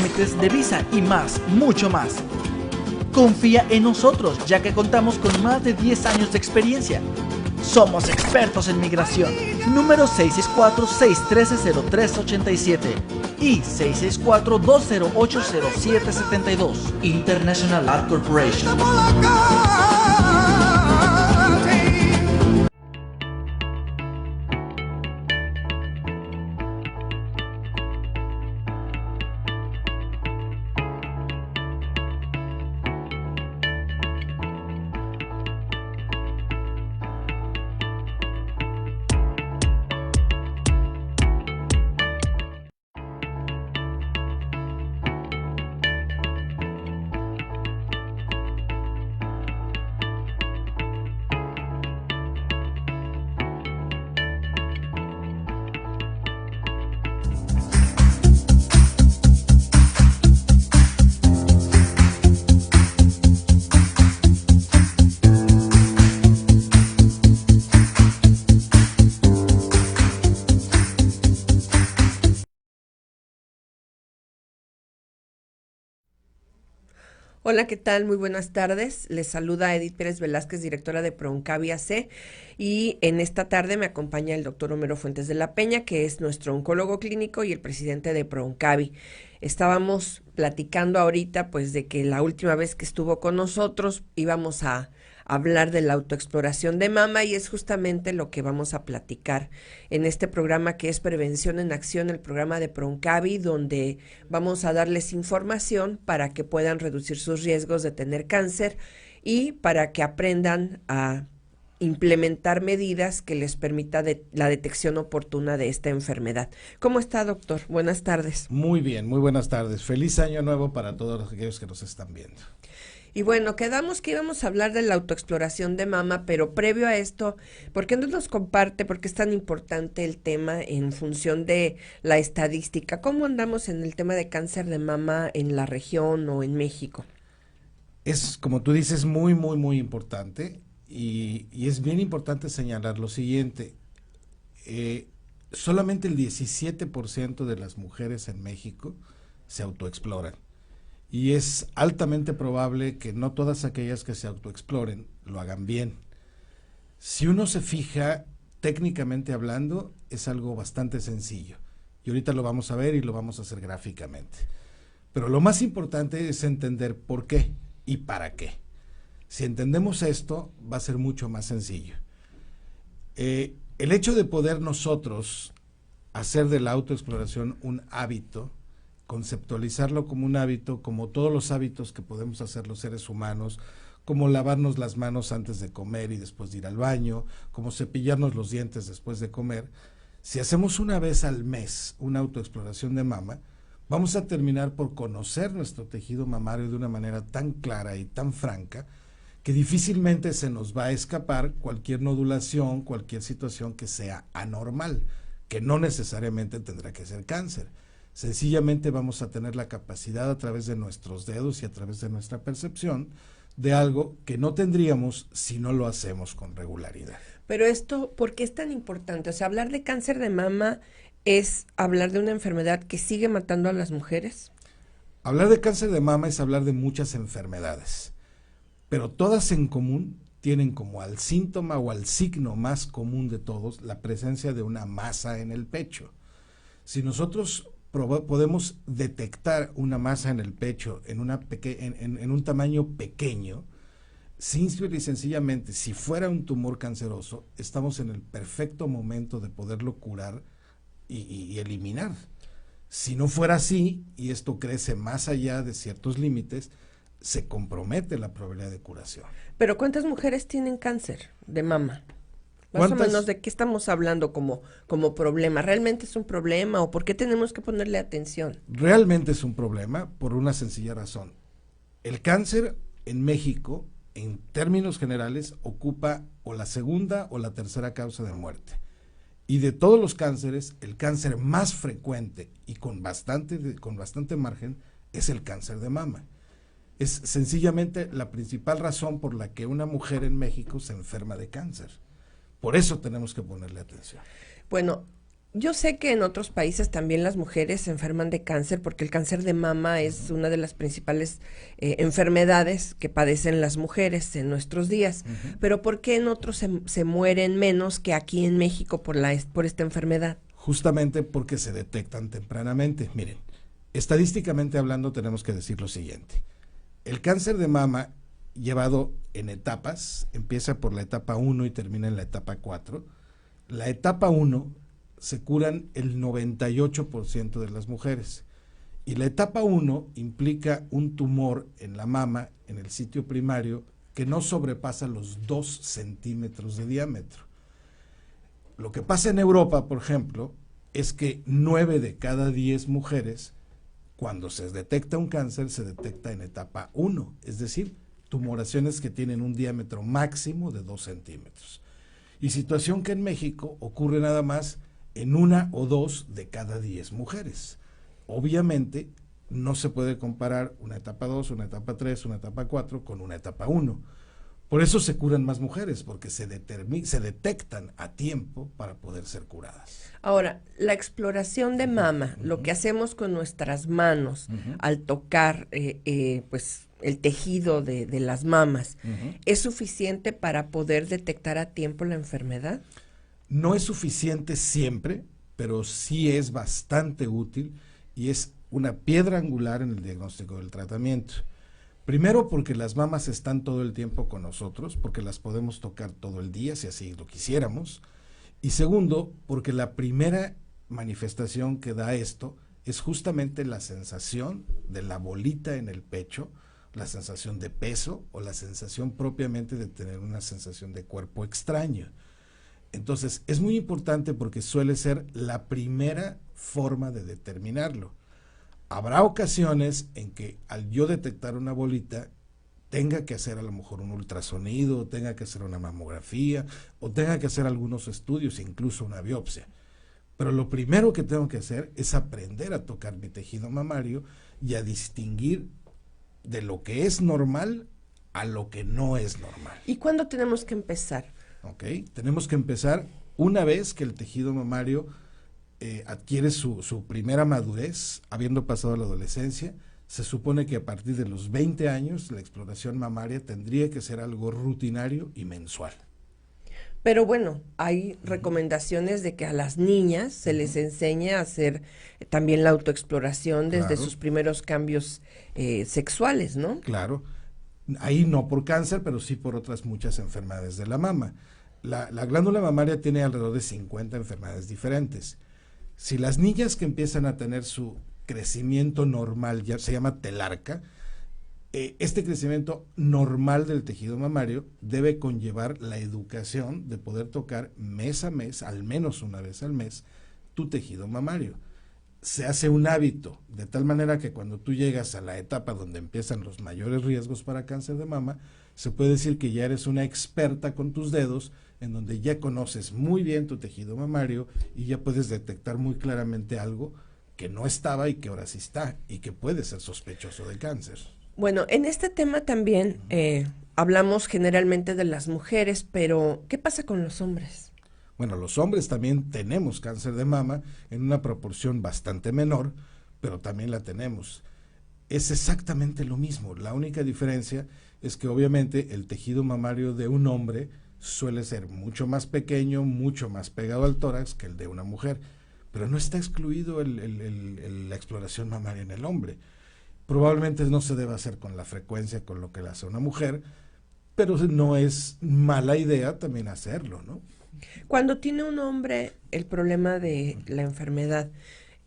trámites de visa y más, mucho más. Confía en nosotros, ya que contamos con más de 10 años de experiencia. Somos expertos en migración. Número 664-613-0387 y 664-208-0772. International Art Corporation. Hola, ¿qué tal? Muy buenas tardes. Les saluda Edith Pérez Velázquez, directora de PROONCAVI AC, y en esta tarde me acompaña el doctor Homero Fuentes de la Peña, que es nuestro oncólogo clínico y el presidente de PROONCAVI. Estábamos platicando ahorita, pues, de que la última vez que estuvo con nosotros íbamos a hablar de la autoexploración de mama, y es justamente lo que vamos a platicar en este programa, que es Prevención en Acción, el programa de PROONCAVI, donde vamos a darles información para que puedan reducir sus riesgos de tener cáncer y para que aprendan a implementar medidas que les permita la detección oportuna de esta enfermedad. ¿Cómo está, doctor? Buenas tardes. Muy bien, muy buenas tardes. Feliz año nuevo para todos aquellos que nos están viendo. Y bueno, quedamos que íbamos a hablar de la autoexploración de mama, pero previo a esto, ¿por qué no nos comparte por qué es tan importante el tema en función de la estadística? ¿Cómo andamos en el tema de cáncer de mama en la región o en México? Es, como tú dices, muy, muy, muy importante, y es bien importante señalar lo siguiente. Solamente el 17% de las mujeres en México se autoexploran. Y es altamente probable que no todas aquellas que se autoexploren lo hagan bien. Si uno se fija, técnicamente hablando, es algo bastante sencillo. Y ahorita lo vamos a ver y lo vamos a hacer gráficamente. Pero lo más importante es entender por qué y para qué. Si entendemos esto, va a ser mucho más sencillo. El hecho de poder nosotros hacer de la autoexploración un hábito, conceptualizarlo como un hábito, como todos los hábitos que podemos hacer los seres humanos, como lavarnos las manos antes de comer y después de ir al baño, como cepillarnos los dientes después de comer. Si hacemos una vez al mes una autoexploración de mama, vamos a terminar por conocer nuestro tejido mamario de una manera tan clara y tan franca que difícilmente se nos va a escapar cualquier nodulación, cualquier situación que sea anormal, que no necesariamente tendrá que ser cáncer. Sencillamente vamos a tener la capacidad a través de nuestros dedos y a través de nuestra percepción de algo que no tendríamos si no lo hacemos con regularidad. Pero esto, ¿por qué es tan importante? O sea, hablar de cáncer de mama es hablar de una enfermedad que sigue matando a las mujeres. Hablar de cáncer de mama es hablar de muchas enfermedades, pero todas en común tienen como al síntoma o al signo más común de todos la presencia de una masa en el pecho. Si nosotros podemos detectar una masa en el pecho en un tamaño pequeño, simple y sencillamente, si fuera un tumor canceroso, estamos en el perfecto momento de poderlo curar y eliminar. Si no fuera así, y esto crece más allá de ciertos límites, se compromete la probabilidad de curación. Pero ¿cuántas mujeres tienen cáncer de mama? Más o menos, ¿de qué estamos hablando como problema? ¿Realmente es un problema o por qué tenemos que ponerle atención? Realmente es un problema por una sencilla razón. El cáncer en México, en términos generales, ocupa o la segunda o la tercera causa de muerte. Y de todos los cánceres, el cáncer más frecuente y con bastante margen es el cáncer de mama. Es sencillamente la principal razón por la que una mujer en México se enferma de cáncer. Por eso tenemos que ponerle atención. Bueno, Yo sé que en otros países también las mujeres se enferman de cáncer porque el cáncer de mama es una de las principales enfermedades que padecen las mujeres en nuestros días. Pero ¿por qué en otros se mueren menos que aquí en México por esta enfermedad? Justamente porque se detectan tempranamente. Miren, estadísticamente hablando tenemos que decir lo siguiente. El cáncer de mama llevado en etapas, empieza por la etapa 1 y termina en la etapa 4. La etapa 1 se curan el 98% de las mujeres. Y la etapa 1 implica un tumor en la mama, en el sitio primario, que no sobrepasa los 2 centímetros de diámetro. Lo que pasa en Europa, por ejemplo, es que 9 de cada 10 mujeres, cuando se detecta un cáncer, se detecta en etapa 1, es decir, tumoraciones que tienen un diámetro máximo de 2 centímetros. Y situación que en México ocurre nada más en 1 o 2 de cada 10 mujeres. Obviamente, no se puede comparar una etapa 2, una etapa 3, una etapa 4 con una etapa 1. Por eso se curan más mujeres, porque se detectan a tiempo para poder ser curadas. Ahora, la exploración de mama, lo que hacemos con nuestras manos al tocar pues el tejido de las mamas, ¿es suficiente para poder detectar a tiempo la enfermedad? No es suficiente siempre, pero sí es bastante útil y es una piedra angular en el diagnóstico del tratamiento. Primero porque las mamas están todo el tiempo con nosotros, porque las podemos tocar todo el día si así lo quisiéramos. Y segundo, porque la primera manifestación que da esto es justamente la sensación de la bolita en el pecho, la sensación de peso o la sensación propiamente de tener una sensación de cuerpo extraño. Entonces, es muy importante porque suele ser la primera forma de determinarlo. Habrá ocasiones en que al yo detectar una bolita, tenga que hacer a lo mejor un ultrasonido, tenga que hacer una mamografía, o tenga que hacer algunos estudios, incluso una biopsia. Pero lo primero que tengo que hacer es aprender a tocar mi tejido mamario y a distinguir de lo que es normal a lo que no es normal. ¿Y cuándo tenemos que empezar? Ok, tenemos que empezar una vez que el tejido mamario adquiere su primera madurez, habiendo pasado la adolescencia. Se supone que a partir de los 20 años la exploración mamaria tendría que ser algo rutinario y mensual. Pero bueno, hay recomendaciones de que a las niñas se les enseñe a hacer también la autoexploración desde sus primeros cambios sexuales, ¿no? Claro, ahí no por cáncer, pero sí por otras muchas enfermedades de la mama. La glándula mamaria tiene alrededor de 50 enfermedades diferentes. Si las niñas que empiezan a tener su crecimiento normal, ya se llama telarca, este crecimiento normal del tejido mamario debe conllevar la educación de poder tocar mes a mes, al menos una vez al mes, tu tejido mamario. Se hace un hábito, de tal manera que cuando tú llegas a la etapa donde empiezan los mayores riesgos para cáncer de mama, se puede decir que ya eres una experta con tus dedos, en donde ya conoces muy bien tu tejido mamario y ya puedes detectar muy claramente algo que no estaba y que ahora sí está y que puede ser sospechoso de cáncer. Bueno, en este tema también hablamos generalmente de las mujeres, pero ¿qué pasa con los hombres? Bueno, los hombres también tenemos cáncer de mama en una proporción bastante menor, pero también la tenemos. Es exactamente lo mismo. La única diferencia es que obviamente el tejido mamario de un hombre suele ser mucho más pequeño, mucho más pegado al tórax que el de una mujer, pero no está excluido la exploración mamaria en el hombre. Probablemente no se deba hacer con la frecuencia con lo que la hace una mujer, pero no es mala idea también hacerlo, ¿no? Cuando tiene un hombre el problema de la enfermedad,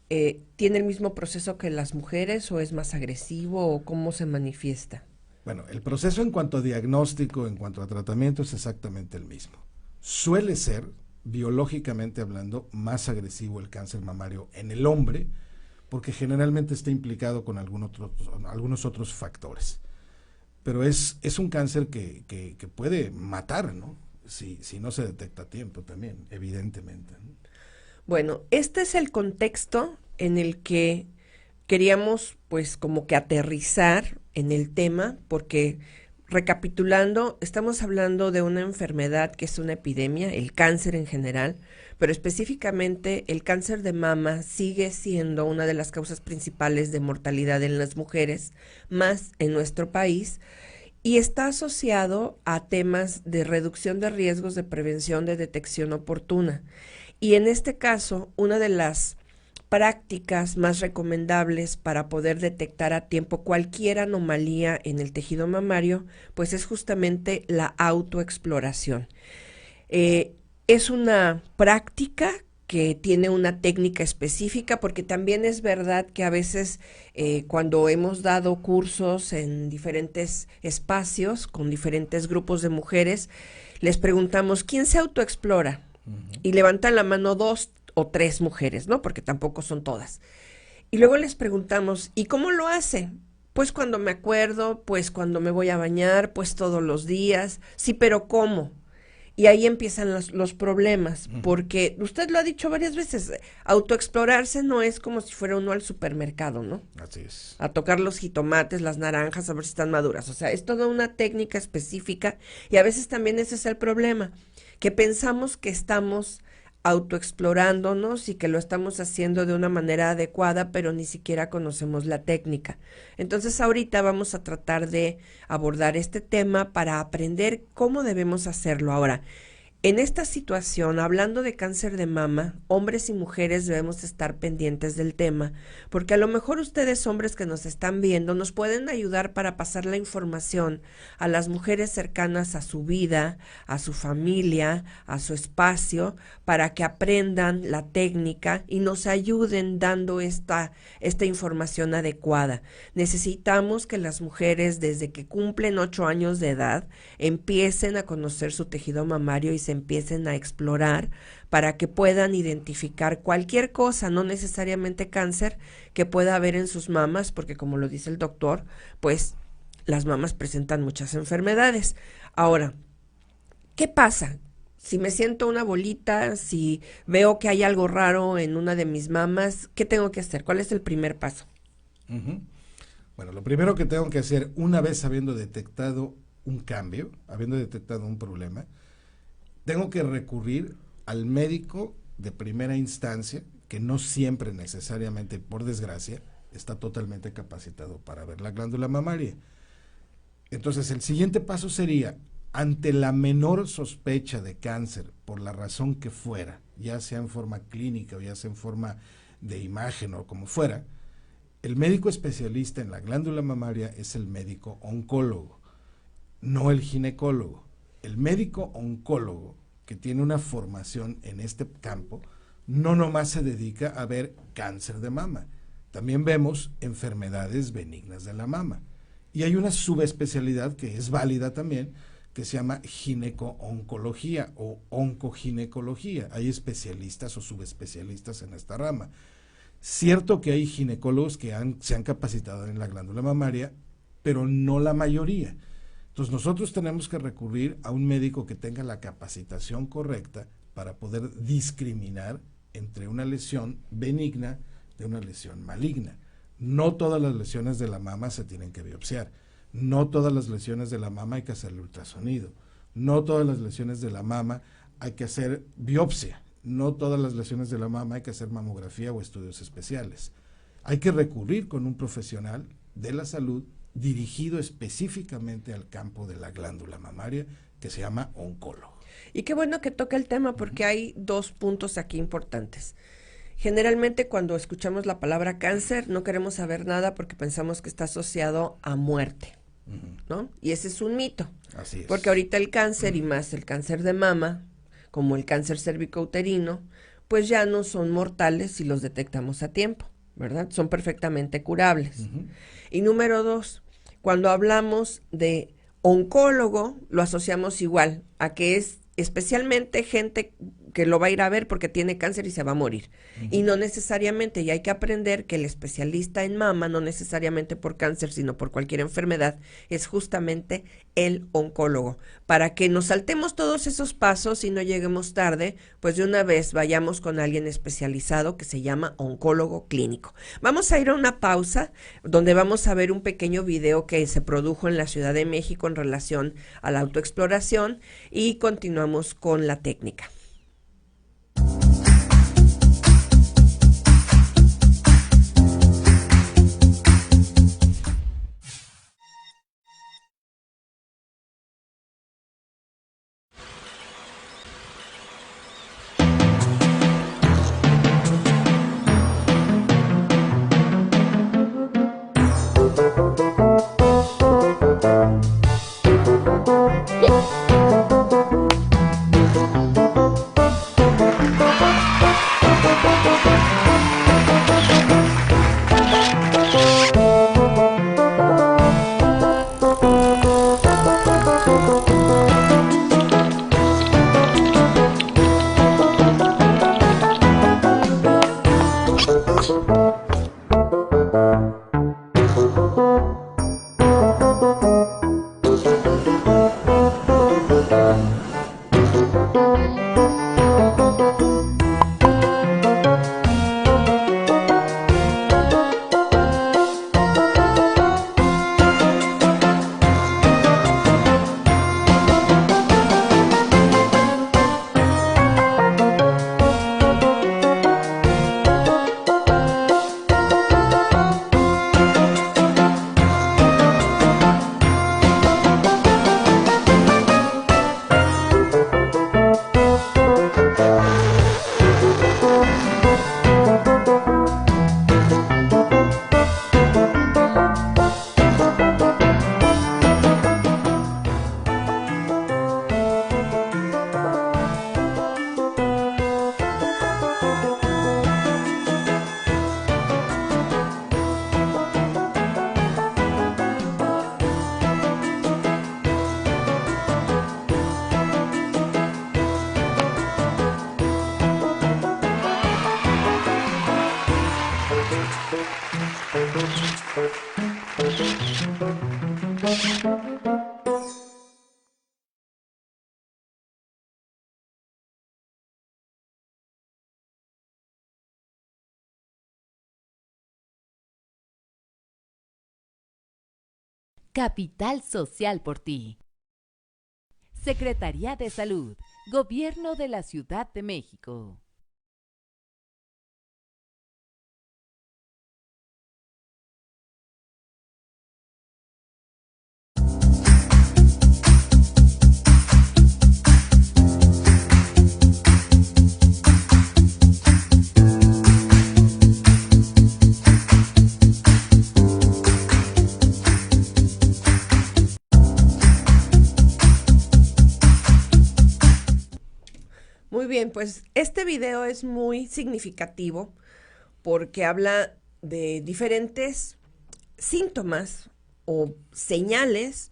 ¿tiene el mismo proceso que las mujeres o es más agresivo o cómo se manifiesta? Bueno, el proceso en cuanto a diagnóstico, en cuanto a tratamiento es exactamente el mismo. Suele ser, biológicamente hablando, más agresivo el cáncer mamario en el hombre, porque generalmente está implicado con algunos otros factores. Pero es un cáncer que puede matar, ¿no? Si no se detecta a tiempo también, evidentemente, ¿no? Bueno, este es el contexto en el que queríamos pues como que aterrizar en el tema, porque recapitulando, estamos hablando de una enfermedad que es una epidemia, el cáncer en general, pero específicamente el cáncer de mama sigue siendo una de las causas principales de mortalidad en las mujeres, más en nuestro país, y está asociado a temas de reducción de riesgos, de prevención, de detección oportuna. Y en este caso, una de las prácticas más recomendables para poder detectar a tiempo cualquier anomalía en el tejido mamario, pues es justamente la autoexploración. Es una práctica que tiene una técnica específica, porque también es verdad que a veces cuando hemos dado cursos en diferentes espacios con diferentes grupos de mujeres, les preguntamos, ¿quién se autoexplora? Y levantan la mano 2 o 3 mujeres, ¿no? Porque tampoco son todas. Y luego les preguntamos, ¿y cómo lo hace? Pues cuando me acuerdo, pues cuando me voy a bañar, pues todos los días. Sí, pero ¿cómo? Y ahí empiezan los problemas, porque usted lo ha dicho varias veces, autoexplorarse no es como si fuera uno al supermercado, ¿no? Así es. A tocar los jitomates, las naranjas, a ver si están maduras. O sea, es toda una técnica específica y a veces también ese es el problema, que pensamos que estamos autoexplorándonos y que lo estamos haciendo de una manera adecuada, pero ni siquiera conocemos la técnica. Entonces ahorita vamos a tratar de abordar este tema para aprender cómo debemos hacerlo. Ahora, en esta situación, hablando de cáncer de mama, hombres y mujeres debemos estar pendientes del tema, porque a lo mejor ustedes, hombres que nos están viendo, nos pueden ayudar para pasar la información a las mujeres cercanas a su vida, a su familia, a su espacio, para que aprendan la técnica y nos ayuden dando esta información adecuada. Necesitamos que las mujeres, desde que cumplen 8 años de edad, empiecen a conocer su tejido mamario y se empiecen a explorar para que puedan identificar cualquier cosa, no necesariamente cáncer, que pueda haber en sus mamas, porque como lo dice el doctor, pues las mamas presentan muchas enfermedades. Ahora, ¿qué pasa? Si me siento una bolita, si veo que hay algo raro en una de mis mamas, ¿qué tengo que hacer? ¿Cuál es el primer paso? Bueno, lo primero que tengo que hacer, una vez habiendo detectado un cambio, habiendo detectado un problema, tengo que recurrir al médico de primera instancia, que no siempre necesariamente, por desgracia, está totalmente capacitado para ver la glándula mamaria. Entonces, el siguiente paso sería, ante la menor sospecha de cáncer, por la razón que fuera, ya sea en forma clínica o ya sea en forma de imagen o como fuera, el médico especialista en la glándula mamaria es el médico oncólogo, no el ginecólogo. El médico oncólogo, que tiene una formación en este campo, no nomás se dedica a ver cáncer de mama, también vemos enfermedades benignas de la mama. Y hay una subespecialidad que es válida también, que se llama gineco-oncología o oncoginecología. Hay especialistas o subespecialistas en esta rama. Cierto que hay ginecólogos que se han capacitado en la glándula mamaria, pero no la mayoría. Entonces nosotros tenemos que recurrir a un médico que tenga la capacitación correcta para poder discriminar entre una lesión benigna de una lesión maligna. No todas las lesiones de la mama se tienen que biopsiar, no todas las lesiones de la mama hay que hacerle ultrasonido, no todas las lesiones de la mama hay que hacer biopsia, no todas las lesiones de la mama hay que hacer mamografía o estudios especiales. Hay que recurrir con un profesional de la salud dirigido específicamente al campo de la glándula mamaria, que se llama oncólogo. Y qué bueno que toca el tema, porque hay 2 puntos aquí importantes. Generalmente cuando escuchamos la palabra cáncer no queremos saber nada porque pensamos que está asociado a muerte, ¿no? Y ese es un mito. Así es. Porque ahorita el cáncer y más el cáncer de mama, como el cáncer cervicouterino, pues ya no son mortales si los detectamos a tiempo, ¿verdad? Son perfectamente curables. Y número 2, cuando hablamos de oncólogo, lo asociamos igual a que es especialmente gente porque lo va a ir a ver porque tiene cáncer y se va a morir. Y no necesariamente, y hay que aprender que el especialista en mama, no necesariamente por cáncer, sino por cualquier enfermedad, es justamente el oncólogo. Para que nos saltemos todos esos pasos y no lleguemos tarde, pues de una vez vayamos con alguien especializado que se llama oncólogo clínico. Vamos a ir a una pausa donde vamos a ver un pequeño video que se produjo en la Ciudad de México en relación a la autoexploración y continuamos con la técnica. Capital Social por ti. Secretaría de Salud, Gobierno de la Ciudad de México. Muy bien, pues este video es muy significativo porque habla de diferentes síntomas o señales,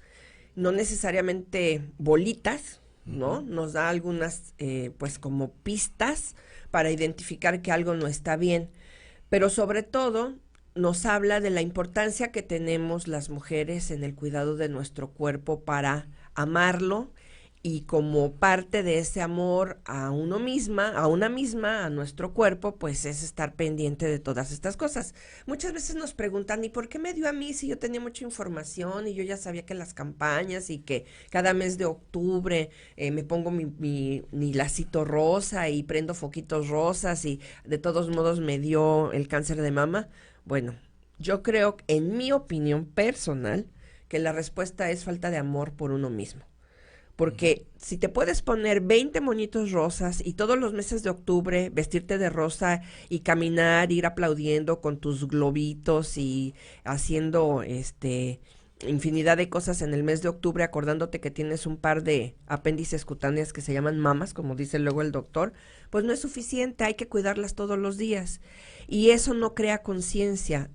no necesariamente bolitas, ¿no? Nos da algunas, pues como pistas para identificar que algo no está bien, pero sobre todo nos habla de la importancia que tenemos las mujeres en el cuidado de nuestro cuerpo para amarlo, y como parte de ese amor a uno misma, a una misma, a nuestro cuerpo, pues es estar pendiente de todas estas cosas. Muchas veces nos preguntan, ¿y por qué me dio a mí si yo tenía mucha información y yo ya sabía que las campañas y que cada mes de octubre me pongo mi lacito rosa y prendo foquitos rosas y de todos modos me dio el cáncer de mama? Bueno, yo creo, en mi opinión personal, que la respuesta es falta de amor por uno mismo. Porque si te puedes poner 20 moñitos rosas y todos los meses de octubre vestirte de rosa y caminar, ir aplaudiendo con tus globitos y haciendo infinidad de cosas en el mes de octubre, acordándote que tienes un par de apéndices cutáneas que se llaman mamas, como dice luego el doctor, pues no es suficiente, hay que cuidarlas todos los días. Y eso no crea conciencia.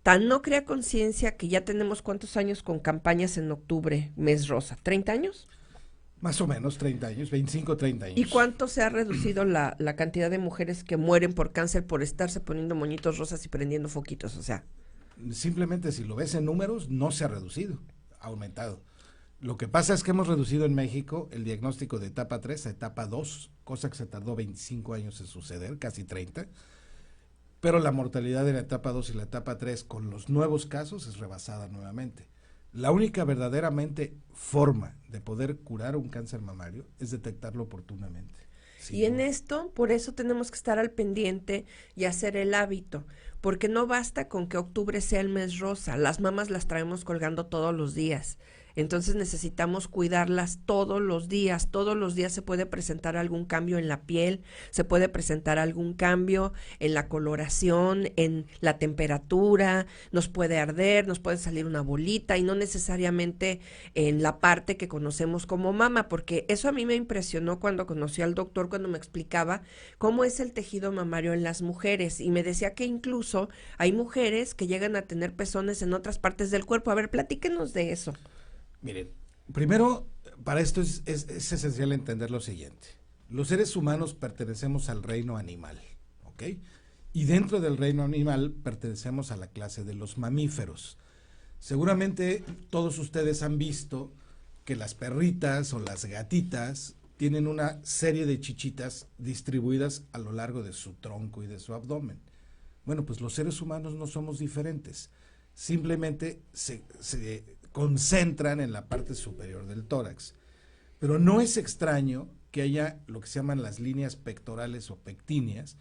Tan no crea conciencia que ya tenemos ¿cuántos años con campañas en octubre, mes rosa? ¿30 años? Más o menos 30 años, 25, 30 años. ¿Y cuánto se ha reducido la cantidad de mujeres que mueren por cáncer por estarse poniendo moñitos rosas y prendiendo foquitos? O sea, Simplemente si lo ves en números, no se ha reducido, ha aumentado. Lo que pasa es que hemos reducido en México el diagnóstico de etapa 3 a etapa 2, cosa que se tardó 25 años en suceder, casi 30, pero la mortalidad de la etapa 2 y la etapa 3 con los nuevos casos es rebasada nuevamente. La única verdaderamente forma de poder curar un cáncer mamario es detectarlo oportunamente. Sí, y en esto, por eso tenemos que estar al pendiente y hacer el hábito, porque no basta con que octubre sea el mes rosa, las mamas las traemos colgando todos los días. Entonces necesitamos cuidarlas todos los días se puede presentar algún cambio en la piel, se puede presentar algún cambio en la coloración, en la temperatura, nos puede arder, nos puede salir una bolita y no necesariamente en la parte que conocemos como mama, porque eso a mí me impresionó cuando conocí al doctor, cuando me explicaba cómo es el tejido mamario en las mujeres y me decía que incluso hay mujeres que llegan a tener pezones en otras partes del cuerpo. A ver, platíquenos de eso. Miren, primero, para esto es esencial entender lo siguiente. Los seres humanos pertenecemos al reino animal, ¿ok? Y dentro del reino animal pertenecemos a la clase de los mamíferos. Seguramente todos ustedes han visto que las perritas o las gatitas tienen una serie de chichitas distribuidas a lo largo de su tronco y de su abdomen. Bueno, pues los seres humanos no somos diferentes. Simplemente se concentran en la parte superior del tórax. Pero no es extraño que haya lo que se llaman las líneas pectorales o pectíneas,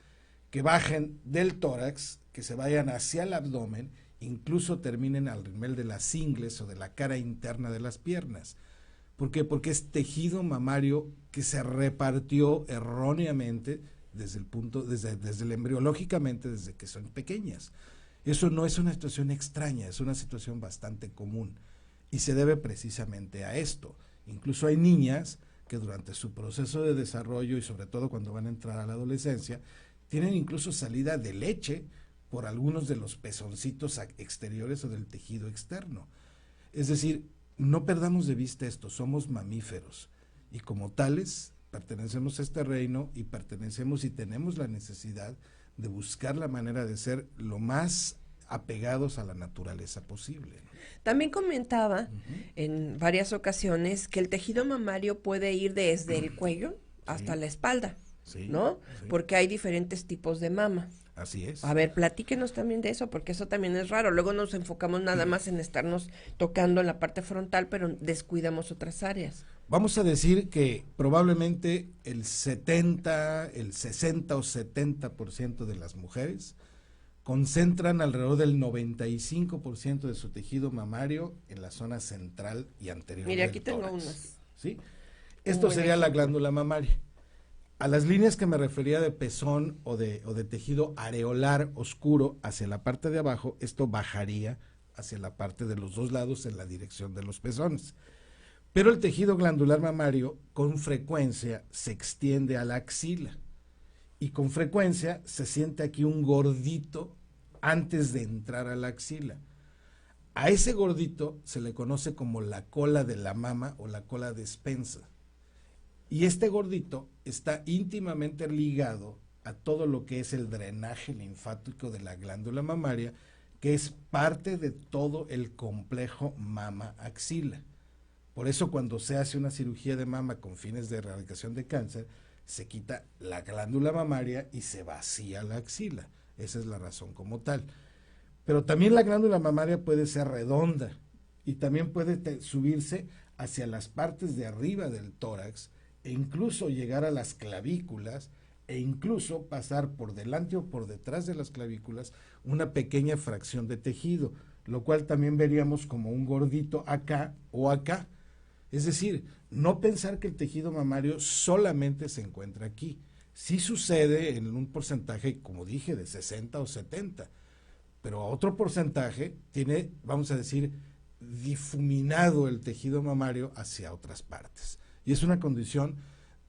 que bajen del tórax, que se vayan hacia el abdomen, incluso terminen al nivel de las ingles o de la cara interna de las piernas. ¿Por qué? Porque es tejido mamario que se repartió erróneamente desde el embriológicamente, desde que son pequeñas. Eso no es una situación extraña, es una situación bastante común. Y se debe precisamente a esto. Incluso hay niñas que durante su proceso de desarrollo y sobre todo cuando van a entrar a la adolescencia, tienen incluso salida de leche por algunos de los pezoncitos exteriores o del tejido externo. Es decir, no perdamos de vista esto, somos mamíferos y como tales pertenecemos a este reino y pertenecemos y tenemos la necesidad de buscar la manera de ser lo más apegados a la naturaleza posible. También comentaba en varias ocasiones que el tejido mamario puede ir desde el cuello hasta la espalda, ¿no? Sí. Porque hay diferentes tipos de mama. Así es. A ver, platíquenos también de eso, porque eso también es raro. Luego nos enfocamos nada más en estarnos tocando en la parte frontal, pero descuidamos otras áreas. Vamos a decir que probablemente el 60 o 70% de las mujeres concentran alrededor del 95% de su tejido mamario en la zona central y anterior. Mire, aquí tórax. tengo unas. ¿Sí? Esto sería la glándula mamaria. A las líneas que me refería de pezón o de tejido areolar oscuro hacia la parte de abajo, esto bajaría hacia la parte de los dos lados en la dirección de los pezones. Pero el tejido glandular mamario con frecuencia se extiende a la axila y con frecuencia se siente aquí un gordito antes de entrar a la axila. A ese gordito se le conoce como la cola de la mama o la cola de Spencer. Y este gordito está íntimamente ligado a todo lo que es el drenaje linfático de la glándula mamaria, que es parte de todo el complejo mama-axila. Por eso cuando se hace una cirugía de mama con fines de erradicación de cáncer, se quita la glándula mamaria y se vacía la axila. Esa es la razón como tal. Pero también la glándula mamaria puede ser redonda y también puede subirse hacia las partes de arriba del tórax e incluso llegar a las clavículas e incluso pasar por delante o por detrás de las clavículas una pequeña fracción de tejido, lo cual también veríamos como un gordito acá o acá. Es decir, no pensar que el tejido mamario solamente se encuentra aquí. Sí sucede en un porcentaje, como dije, de 60 o 70, pero otro porcentaje tiene, vamos a decir, difuminado el tejido mamario hacia otras partes. Y es una condición,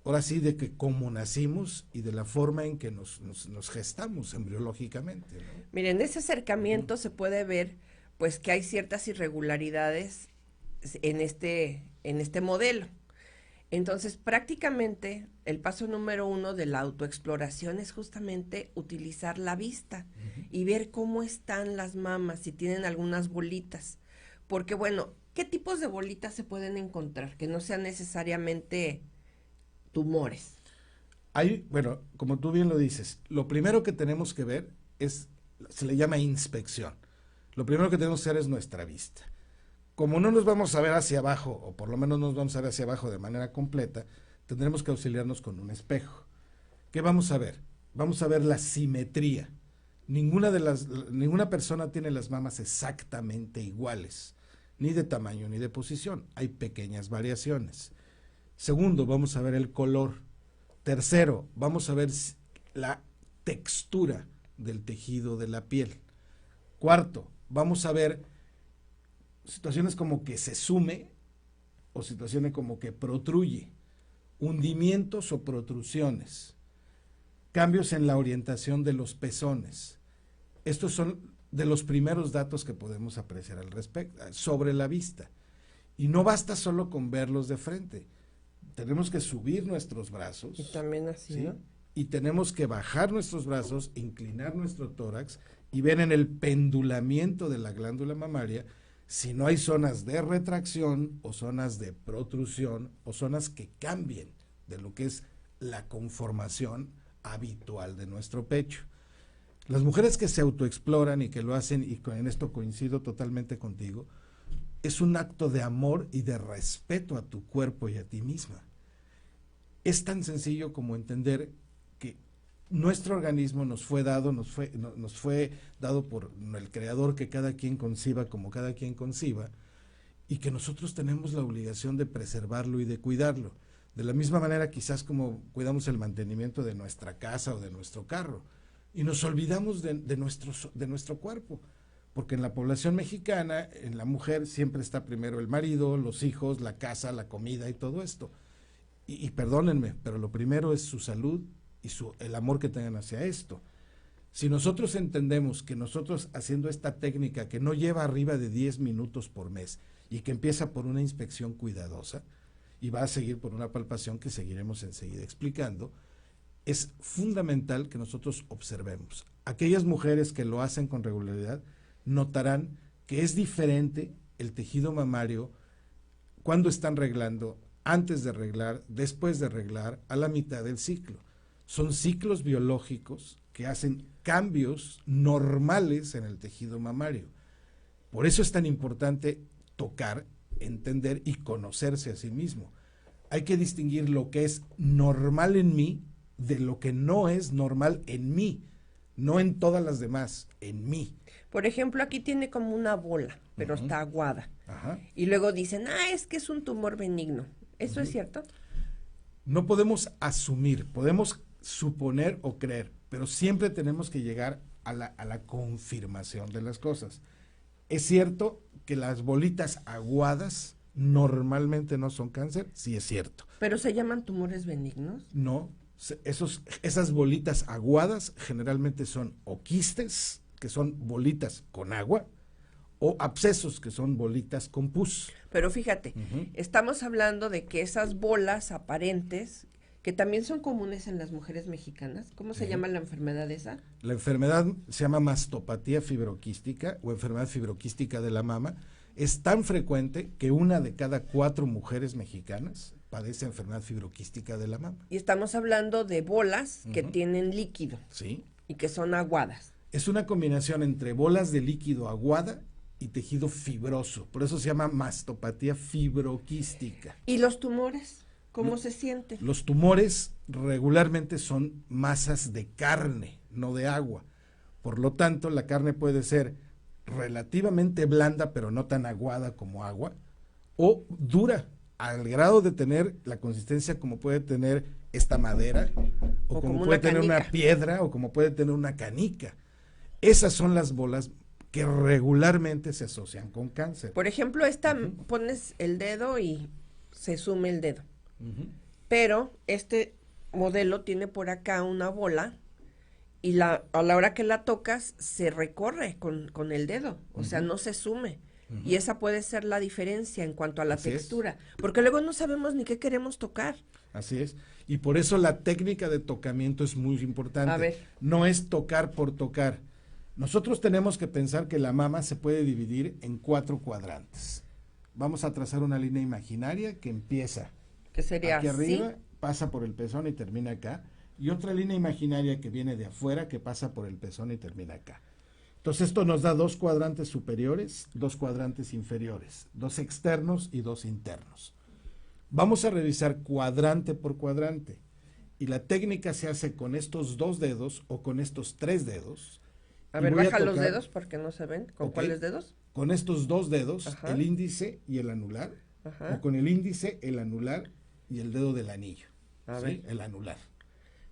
ahora sí, de que como nacimos y de la forma en que nos gestamos embriológicamente, ¿no? Miren, en ese acercamiento se puede ver pues que hay ciertas irregularidades en este modelo. Entonces, prácticamente, el paso número 1 de la autoexploración es justamente utilizar la vista y ver cómo están las mamas, si tienen algunas bolitas. Porque, bueno, ¿qué tipos de bolitas se pueden encontrar? Que no sean necesariamente tumores. Bueno, como tú bien lo dices, lo primero que tenemos que ver se le llama inspección. Lo primero que tenemos que hacer es nuestra vista. Como no nos vamos a ver hacia abajo, o por lo menos nos vamos a ver hacia abajo de manera completa, tendremos que auxiliarnos con un espejo. ¿Qué vamos a ver? Vamos a ver la simetría. Ninguna persona tiene las mamas exactamente iguales, ni de tamaño ni de posición. Hay pequeñas variaciones. Segundo, vamos a ver el color. Tercero, vamos a ver la textura del tejido de la piel. Cuarto, vamos a ver situaciones como que se sume o situaciones como que protruye, hundimientos o protrusiones, cambios en la orientación de los pezones. Estos son de los primeros datos que podemos apreciar al respecto, sobre la vista. Y no basta solo con verlos de frente. Tenemos que subir nuestros brazos. Y también así, ¿sí? ¿no? Y tenemos que bajar nuestros brazos, inclinar nuestro tórax y ver en el pendulamiento de la glándula mamaria si no hay zonas de retracción o zonas de protrusión o zonas que cambien de lo que es la conformación habitual de nuestro pecho. Las mujeres que se autoexploran y que lo hacen, y en esto coincido totalmente contigo, es un acto de amor y de respeto a tu cuerpo y a ti misma. Es tan sencillo como entender que nuestro organismo nos fue dado por el creador, que cada quien conciba como cada quien conciba, y que nosotros tenemos la obligación de preservarlo y de cuidarlo. De la misma manera quizás como cuidamos el mantenimiento de nuestra casa o de nuestro carro, y nos olvidamos de nuestro cuerpo, porque en la población mexicana, en la mujer siempre está primero el marido, los hijos, la casa, la comida y todo esto. Y perdónenme, pero lo primero es su salud y el amor que tengan hacia esto. Si nosotros entendemos que nosotros haciendo esta técnica que no lleva arriba de 10 minutos por mes y que empieza por una inspección cuidadosa y va a seguir por una palpación que seguiremos enseguida explicando, es fundamental que nosotros observemos. Aquellas mujeres que lo hacen con regularidad notarán que es diferente el tejido mamario cuando están reglando, antes de reglar, después de reglar, a la mitad del ciclo. Son ciclos biológicos que hacen cambios normales en el tejido mamario. Por eso es tan importante tocar, entender y conocerse a sí mismo. Hay que distinguir lo que es normal en mí de lo que no es normal en mí, no en todas las demás, en mí. Por ejemplo, aquí tiene como una bola, pero está aguada. Ajá. Y luego dicen, es que es un tumor benigno. ¿Eso es cierto? No podemos asumir, podemos suponer o creer, pero siempre tenemos que llegar a la confirmación de las cosas. ¿Es cierto que las bolitas aguadas normalmente no son cáncer? Sí, es cierto. ¿Pero se llaman tumores benignos? No, esas bolitas aguadas generalmente son o quistes, que son bolitas con agua, o abscesos, que son bolitas con pus. Pero fíjate, estamos hablando de que esas bolas aparentes, que también son comunes en las mujeres mexicanas, ¿cómo se llama la enfermedad esa? La enfermedad se llama mastopatía fibroquística o enfermedad fibroquística de la mama. Es tan frecuente que 1 de cada 4 mujeres mexicanas padece enfermedad fibroquística de la mama. Y estamos hablando de bolas que tienen líquido. Sí. Y que son aguadas. Es una combinación entre bolas de líquido aguada y tejido fibroso. Por eso se llama mastopatía fibroquística. ¿Y los tumores? ¿Cómo se sienten? Los tumores regularmente son masas de carne, no de agua. Por lo tanto, la carne puede ser relativamente blanda, pero no tan aguada como agua, o dura, al grado de tener la consistencia como puede tener esta madera, o como puede tener una piedra, o como puede tener una canica. Esas son las bolas que regularmente se asocian con cáncer. Por ejemplo, pones el dedo y se sume el dedo. Pero este modelo tiene por acá una bola y a la hora que la tocas se recorre con el dedo, o sea, no se sume. Y esa puede ser la diferencia en cuanto a la Así es. textura, porque luego no sabemos ni qué queremos tocar. Así es. Y por eso la técnica de tocamiento es muy importante. A ver. No es tocar por tocar. Nosotros tenemos que pensar que la mama se puede dividir en 4 cuadrantes. Vamos a trazar una línea imaginaria que empieza Que sería aquí así. arriba, pasa por el pezón y termina acá. Y otra línea imaginaria que viene de afuera que pasa por el pezón y termina acá. Entonces esto nos da 2 cuadrantes superiores, 2 cuadrantes inferiores, 2 externos y 2 internos. Vamos a revisar cuadrante por cuadrante. Y la técnica se hace con estos 2 dedos o con estos 3 dedos. A Y ver, voy baja los tocar dedos porque no se ven. ¿Con Ok. cuáles dedos? Con estos 2 dedos, Ajá. el índice y el anular. Ajá. O con el índice, el anular y el dedo del anillo. A ¿sí? ver. El anular.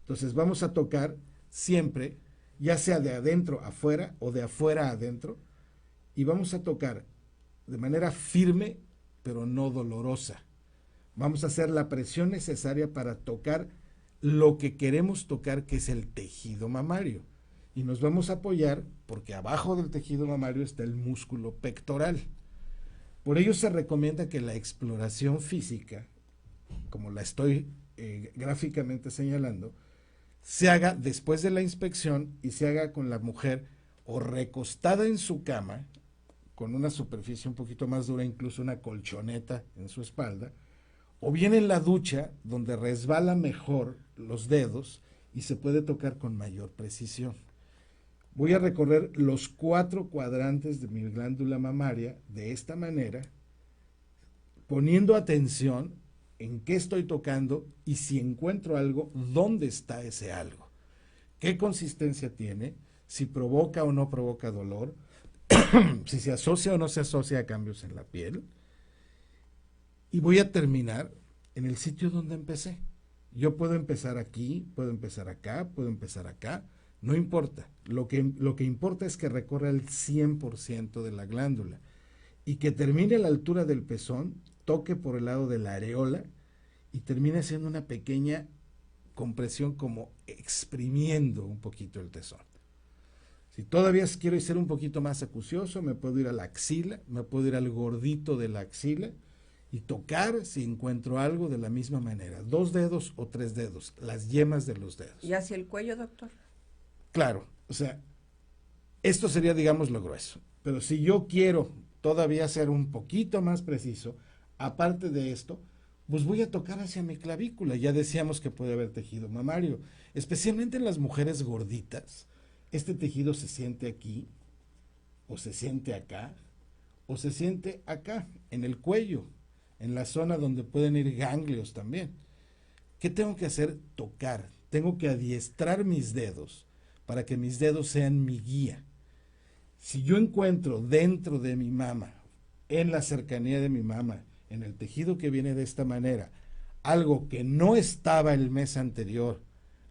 Entonces vamos a tocar siempre, ya sea de adentro a afuera o de afuera a adentro, y vamos a tocar de manera firme, pero no dolorosa. Vamos a hacer la presión necesaria para tocar lo que queremos tocar, que es el tejido mamario. Y nos vamos a apoyar porque abajo del tejido mamario está el músculo pectoral. Por ello se recomienda que la exploración física, como la estoy gráficamente señalando, se haga después de la inspección y se haga con la mujer o recostada en su cama, con una superficie un poquito más dura, incluso una colchoneta en su espalda, o bien en la ducha, donde resbala mejor los dedos y se puede tocar con mayor precisión. Voy a recorrer los 4 cuadrantes de mi glándula mamaria de esta manera, poniendo atención en qué estoy tocando y si encuentro algo, dónde está ese algo, qué consistencia tiene, si provoca o no provoca dolor, si se asocia o no se asocia a cambios en la piel. Y voy a terminar en el sitio donde empecé. Yo puedo empezar aquí, puedo empezar acá, puedo empezar acá, no importa. Lo que importa es que recorra el 100% de la glándula y que termine a la altura del pezón, toque por el lado de la areola y termine haciendo una pequeña compresión, como exprimiendo un poquito el pezón. Si todavía quiero ser un poquito más acucioso, me puedo ir a la axila, me puedo ir al gordito de la axila y tocar si encuentro algo de la misma manera. 2 dedos o 3 dedos, las yemas de los dedos. ¿Y hacia el cuello, doctor? Claro, o sea, esto sería, digamos, lo grueso. Pero si yo quiero todavía ser un poquito más preciso, aparte de esto, pues voy a tocar hacia mi clavícula. Ya decíamos que puede haber tejido mamario, especialmente en las mujeres gorditas. Este tejido se siente aquí, o se siente acá, o se siente acá, en el cuello, en la zona donde pueden ir ganglios también. ¿Qué tengo que hacer? Tocar. Tengo que adiestrar mis dedos para que mis dedos sean mi guía. Si yo encuentro dentro de mi mama, en la cercanía de mi mama, en el tejido que viene de esta manera, algo que no estaba el mes anterior,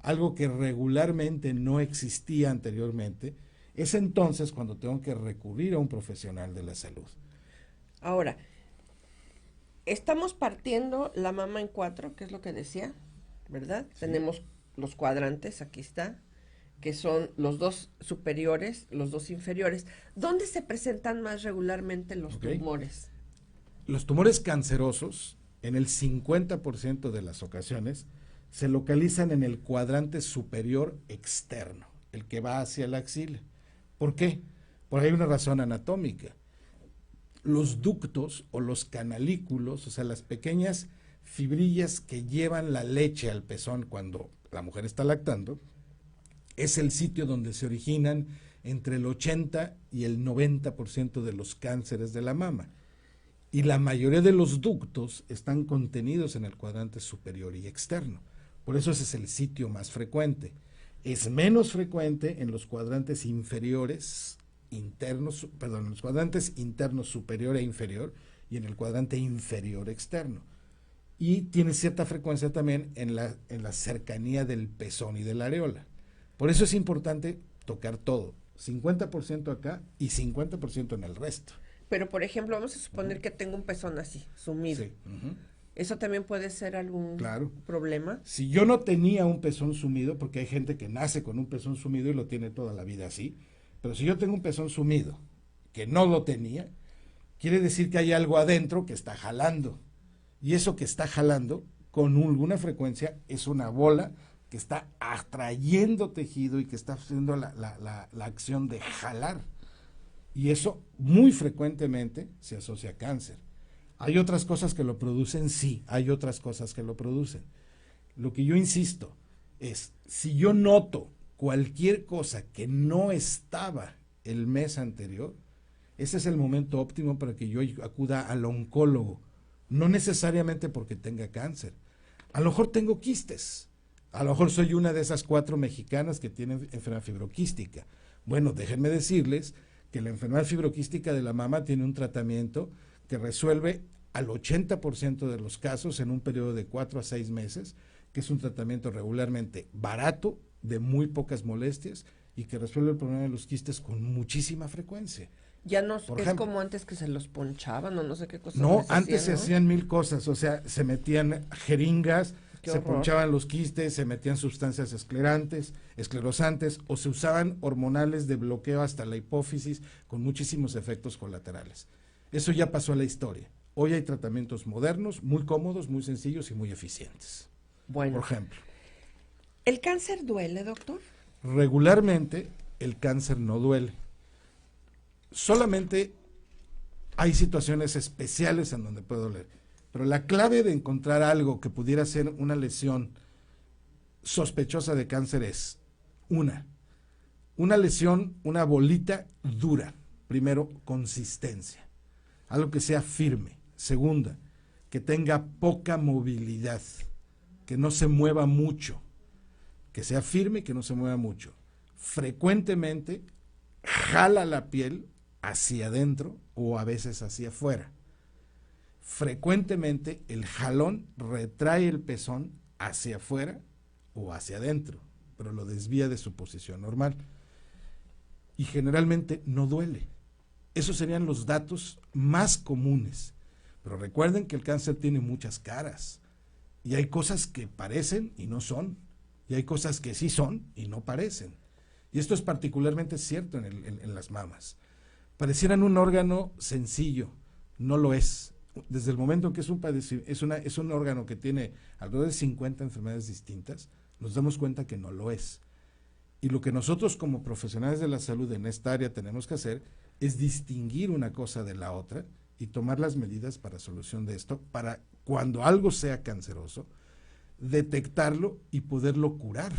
algo que regularmente no existía anteriormente, es entonces cuando tengo que recurrir a un profesional de la salud. Ahora, estamos partiendo la mama en 4, que es lo que decía, ¿verdad? Sí. Tenemos los cuadrantes, aquí está, que son los 2 superiores, los 2 inferiores. ¿Dónde se presentan más regularmente los Ok. tumores? Los tumores cancerosos, en el 50% de las ocasiones, se localizan en el cuadrante superior externo, el que va hacia la axila. ¿Por qué? Porque hay una razón anatómica. Los ductos o los canalículos, o sea, las pequeñas fibrillas que llevan la leche al pezón cuando la mujer está lactando, es el sitio donde se originan entre el 80 y el 90% de los cánceres de la mama. Y la mayoría de los ductos están contenidos en el cuadrante superior y externo. Por eso ese es el sitio más frecuente. Es menos frecuente en los cuadrantes inferiores, internos, perdón, en los cuadrantes internos superior e inferior y en el cuadrante inferior externo. Y tiene cierta frecuencia también en la cercanía del pezón y de la areola. Por eso es importante tocar todo, 50% acá y 50% en el resto. Pero, por ejemplo, vamos a suponer que tengo un pezón así, sumido. Sí. ¿Eso también puede ser algún Claro. problema? Si yo no tenía un pezón sumido, porque hay gente que nace con un pezón sumido y lo tiene toda la vida así, pero si yo tengo un pezón sumido, que no lo tenía, quiere decir que hay algo adentro que está jalando. Y eso que está jalando, con alguna frecuencia, es una bola que está atrayendo tejido y que está haciendo la acción de jalar. Y eso muy frecuentemente se asocia a cáncer. ¿Hay otras cosas que lo producen? Sí, hay otras cosas que lo producen. Lo que yo insisto es, si yo noto cualquier cosa que no estaba el mes anterior, ese es el momento óptimo para que yo acuda al oncólogo. No necesariamente porque tenga cáncer. A lo mejor tengo quistes. A lo mejor soy una de esas 4 mexicanas que tienen enfermedad fibroquística. Bueno, déjenme decirles que la enfermedad fibroquística de la mama tiene un tratamiento que resuelve al 80% de los casos en un periodo de 4 a 6 meses, que es un tratamiento regularmente barato, de muy pocas molestias y que resuelve el problema de los quistes con muchísima frecuencia. Ya no Por es ejemplo, como antes que se los ponchaban o no sé qué cosas. no, les antes se hacían, ¿no? hacían 1000 cosas, o sea, se metían jeringas, Qué se horror. ponchaban los quistes, se metían sustancias esclerosantes, o se usaban hormonales de bloqueo hasta la hipófisis con muchísimos efectos colaterales. Eso ya pasó a la historia. Hoy hay tratamientos modernos, muy cómodos, muy sencillos y muy eficientes. Bueno, Por ejemplo, ¿el cáncer duele, doctor? regularmente el cáncer no duele. Solamente hay situaciones especiales en donde puede doler. Pero la clave de encontrar algo que pudiera ser una lesión sospechosa de cáncer es, una lesión, una bolita dura. Primero, consistencia. Algo que sea firme. Segunda, que tenga poca movilidad, que no se mueva mucho. Que sea firme y que no se mueva mucho. Frecuentemente jala la piel hacia adentro o a veces hacia afuera. Frecuentemente el jalón retrae el pezón hacia afuera o hacia adentro, pero lo desvía de su posición normal. Y generalmente no duele. Esos serían los datos más comunes. Pero recuerden que el cáncer tiene muchas caras. Y hay cosas que parecen y no son. Y hay cosas que sí son y no parecen. Y esto es particularmente cierto en las mamas. Parecieran un órgano sencillo, no lo es. Desde el momento en que es un órgano que tiene alrededor de 50 enfermedades distintas, nos damos cuenta que no lo es. Y lo que nosotros como profesionales de la salud en esta área tenemos que hacer es distinguir una cosa de la otra y tomar las medidas para solución de esto, para cuando algo sea canceroso, detectarlo y poderlo curar.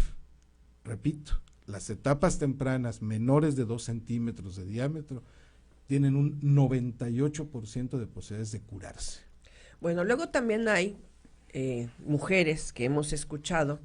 Repito, las etapas tempranas menores de 2 centímetros de diámetro tienen un 98% de posibilidades de curarse. Bueno, luego también hay mujeres que hemos escuchado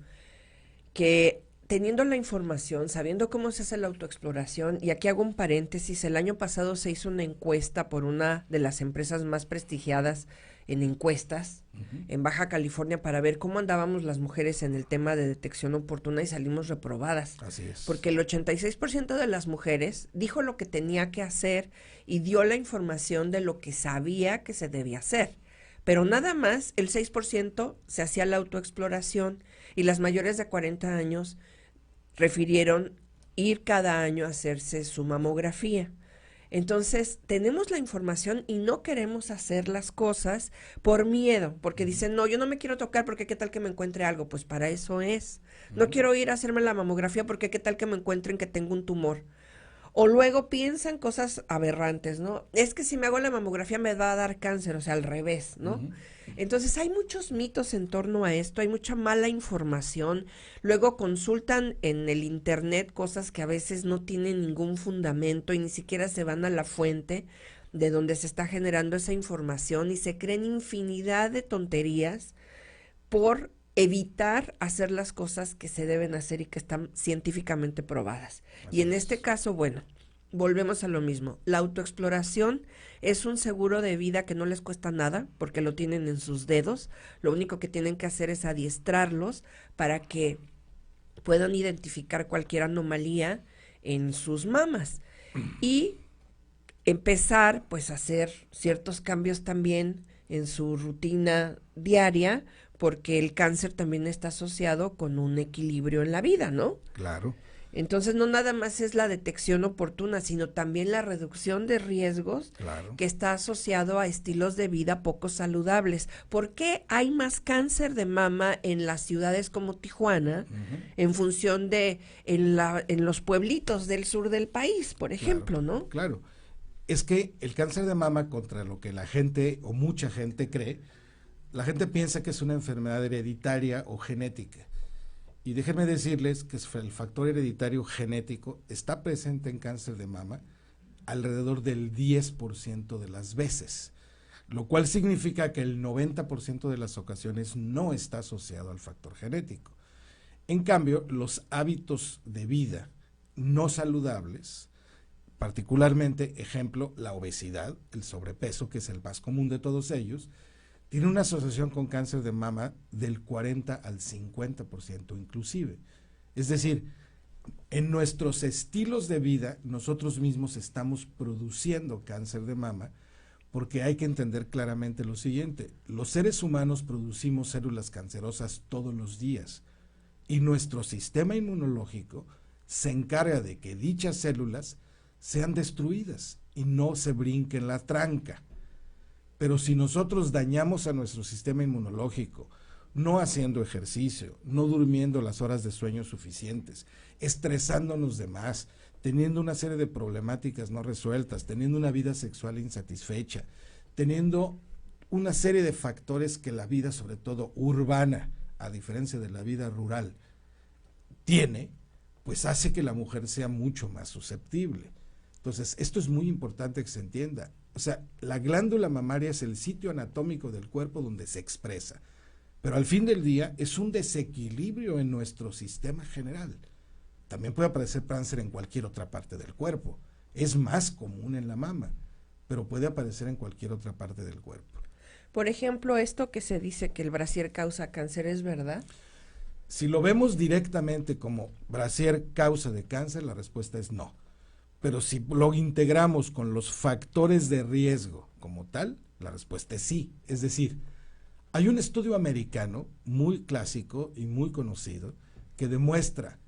que teniendo la información, sabiendo cómo se hace la autoexploración, y aquí hago un paréntesis, el año pasado se hizo una encuesta por una de las empresas más prestigiadas en encuestas en Baja California para ver cómo andábamos las mujeres en el tema de detección oportuna y salimos reprobadas. Así es. Porque el 86% de las mujeres dijo lo que tenía que hacer y dio la información de lo que sabía que se debía hacer. Pero nada más el 6% se hacía la autoexploración y las mayores de 40 años refirieron ir cada año a hacerse su mamografía. Entonces, tenemos la información y no queremos hacer las cosas por miedo, porque dicen, no, yo no me quiero tocar porque qué tal que me encuentre algo, pues para eso es. No quiero ir a hacerme la mamografía porque qué tal que me encuentren que tengo un tumor. O luego piensan cosas aberrantes, ¿no? Es que si me hago la mamografía me va a dar cáncer, o sea, al revés, ¿no? Entonces hay muchos mitos en torno a esto, hay mucha mala información. Luego consultan en el internet cosas que a veces no tienen ningún fundamento y ni siquiera se van a la fuente de donde se está generando esa información y se creen infinidad de tonterías por evitar hacer las cosas que se deben hacer y que están científicamente probadas. Y en este caso, bueno, volvemos a lo mismo. La autoexploración es un seguro de vida que no les cuesta nada porque lo tienen en sus dedos. Lo único que tienen que hacer es adiestrarlos para que puedan identificar cualquier anomalía en sus mamas y empezar pues a hacer ciertos cambios también en su rutina diaria, porque el cáncer también está asociado con un equilibrio en la vida, ¿no? Claro. Entonces, no nada más es la detección oportuna, sino también la reducción de riesgos Claro. que está asociado a estilos de vida poco saludables. ¿Por qué hay más cáncer de mama en las ciudades como Tijuana en función de en los pueblitos del sur del país, por ejemplo, Claro, ¿no? Claro. Es que el cáncer de mama, contra lo que la gente o mucha gente cree, la gente piensa que es una enfermedad hereditaria o genética. Y déjenme decirles que el factor hereditario genético está presente en cáncer de mama alrededor del 10% de las veces, lo cual significa que el 90% de las ocasiones no está asociado al factor genético. En cambio, los hábitos de vida no saludables, particularmente, ejemplo, la obesidad, el sobrepeso, que es el más común de todos ellos, tiene una asociación con cáncer de mama del 40 al 50% inclusive. Es decir, en nuestros estilos de vida, nosotros mismos estamos produciendo cáncer de mama, porque hay que entender claramente lo siguiente: los seres humanos producimos células cancerosas todos los días, y nuestro sistema inmunológico se encarga de que dichas células sean destruidas y no se brinquen la tranca. Pero si nosotros dañamos a nuestro sistema inmunológico, no haciendo ejercicio, no durmiendo las horas de sueño suficientes, estresándonos de más, teniendo una serie de problemáticas no resueltas, teniendo una vida sexual insatisfecha, teniendo una serie de factores que la vida, sobre todo urbana, a diferencia de la vida rural, tiene, pues hace que la mujer sea mucho más susceptible. Entonces, esto es muy importante que se entienda. O sea, la glándula mamaria es el sitio anatómico del cuerpo donde se expresa, pero al fin del día es un desequilibrio en nuestro sistema general. También puede aparecer cáncer en cualquier otra parte del cuerpo. Es más común en la mama, pero puede aparecer en cualquier otra parte del cuerpo. Por ejemplo, esto que se dice que el brasier causa cáncer, ¿es verdad? Si lo vemos directamente como brasier causa de cáncer, la respuesta es no. Pero si lo integramos con los factores de riesgo como tal, la respuesta es sí. Es decir, hay un estudio americano muy clásico y muy conocido que demuestra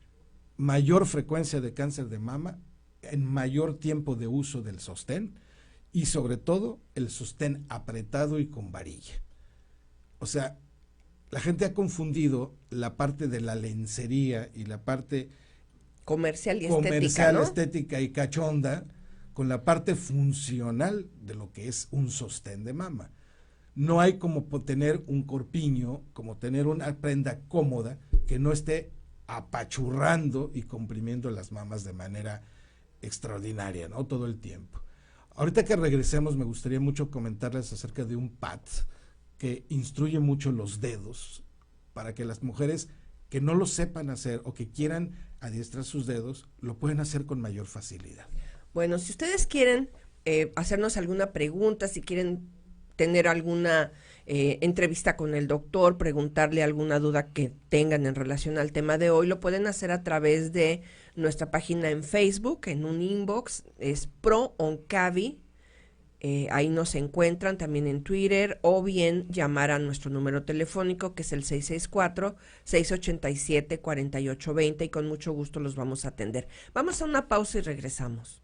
mayor frecuencia de cáncer de mama en mayor tiempo de uso del sostén, y sobre todo el sostén apretado y con varilla. O sea, la gente ha confundido la parte de la lencería y la parte Comercial y comercial, estética, ¿no? estética y cachonda con la parte funcional de lo que es un sostén de mama. No hay como tener un corpiño, como tener una prenda cómoda que no esté apachurrando y comprimiendo las mamas de manera extraordinaria, ¿no? Todo el tiempo. Ahorita que regresemos, me gustaría mucho comentarles acerca de un pad que instruye mucho los dedos para que las mujeres que no lo sepan hacer o que quieran adiestrar sus dedos, lo pueden hacer con mayor facilidad. Bueno, si ustedes quieren hacernos alguna pregunta, si quieren tener alguna entrevista con el doctor, preguntarle alguna duda que tengan en relación al tema de hoy, lo pueden hacer a través de nuestra página en Facebook, en un inbox, es ProOncavi, ahí nos encuentran, también en Twitter, o bien llamar a nuestro número telefónico, que es el 664-687-4820, y con mucho gusto los vamos a atender. Vamos a una pausa y regresamos.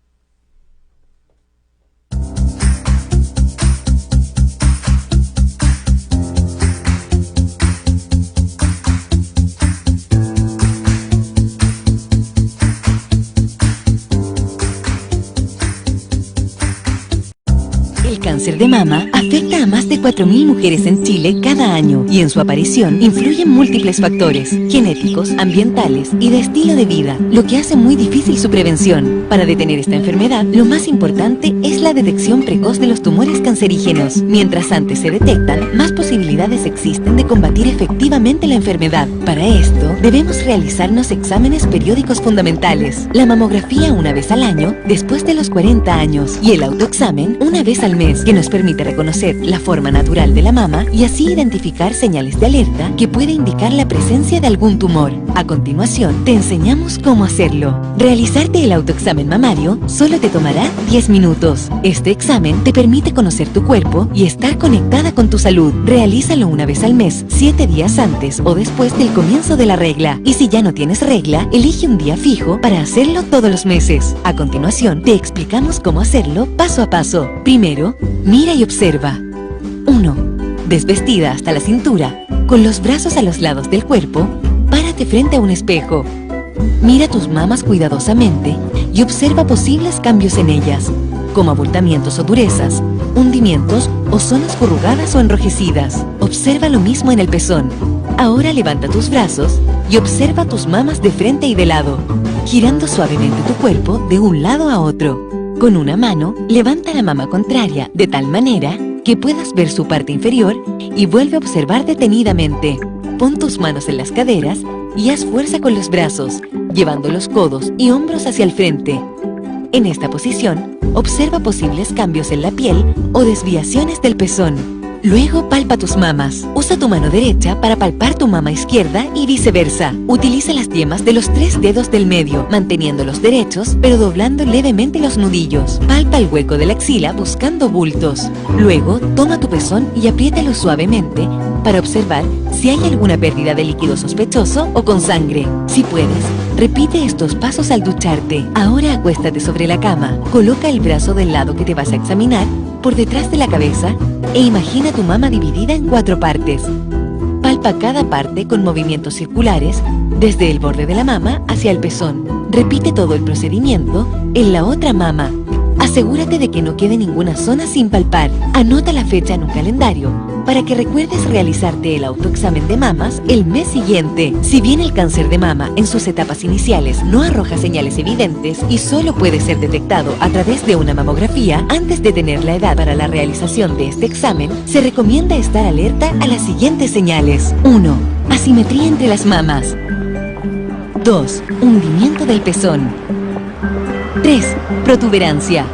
El cáncer de mama afecta a más de 4.000 mujeres en Chile cada año y en su aparición influyen múltiples factores genéticos, ambientales y de estilo de vida, lo que hace muy difícil su prevención. Para detener esta enfermedad, lo más importante es la detección precoz de los tumores cancerígenos. Mientras antes se detectan, más posibilidades existen de combatir efectivamente la enfermedad. Para esto, debemos realizarnos exámenes periódicos fundamentales, la mamografía una vez al año después de los 40 años y el autoexamen una vez al mes, que nos permite reconocer la forma natural de la mama y así identificar señales de alerta que puede indicar la presencia de algún tumor. A continuación, te enseñamos cómo hacerlo. Realizarte el autoexamen mamario solo te tomará 10 minutos. Este examen te permite conocer tu cuerpo y estar conectada con tu salud. Realízalo una vez al mes, 7 días antes o después del comienzo de la regla. Y si ya no tienes regla, elige un día fijo para hacerlo todos los meses. A continuación, te explicamos cómo hacerlo paso a paso. Primero, mira y observa. 1. Desvestida hasta la cintura, con los brazos a los lados del cuerpo, párate frente a un espejo. Mira tus mamas cuidadosamente y observa posibles cambios en ellas, como abultamientos o durezas, hundimientos o zonas corrugadas o enrojecidas. Observa lo mismo en el pezón. Ahora levanta tus brazos y observa tus mamas de frente y de lado, girando suavemente tu cuerpo de un lado a otro. Con una mano, levanta la mama contraria de tal manera que puedas ver su parte inferior y vuelve a observar detenidamente. Pon tus manos en las caderas y haz fuerza con los brazos, llevando los codos y hombros hacia el frente. En esta posición, observa posibles cambios en la piel o desviaciones del pezón. Luego palpa tus mamas. Usa tu mano derecha para palpar tu mama izquierda y viceversa. Utiliza las yemas de los 3 dedos del medio, manteniéndolos derechos, pero doblando levemente los nudillos. Palpa el hueco de la axila buscando bultos. Luego, toma tu pezón y apriétalo suavemente para observar si hay alguna pérdida de líquido sospechoso o con sangre. Si puedes, repite estos pasos al ducharte. Ahora acuéstate sobre la cama. Coloca el brazo del lado que te vas a examinar por detrás de la cabeza e imagina tu mama dividida en 4 partes. Palpa cada parte con movimientos circulares desde el borde de la mama hacia el pezón. Repite todo el procedimiento en la otra mama. Asegúrate de que no quede ninguna zona sin palpar. Anota la fecha en un calendario para que recuerdes realizarte el autoexamen de mamas el mes siguiente. Si bien el cáncer de mama en sus etapas iniciales no arroja señales evidentes y solo puede ser detectado a través de una mamografía, antes de tener la edad para la realización de este examen, se recomienda estar alerta a las siguientes señales. 1. Asimetría entre las mamas. 2. Hundimiento del pezón. 3. Protuberancia.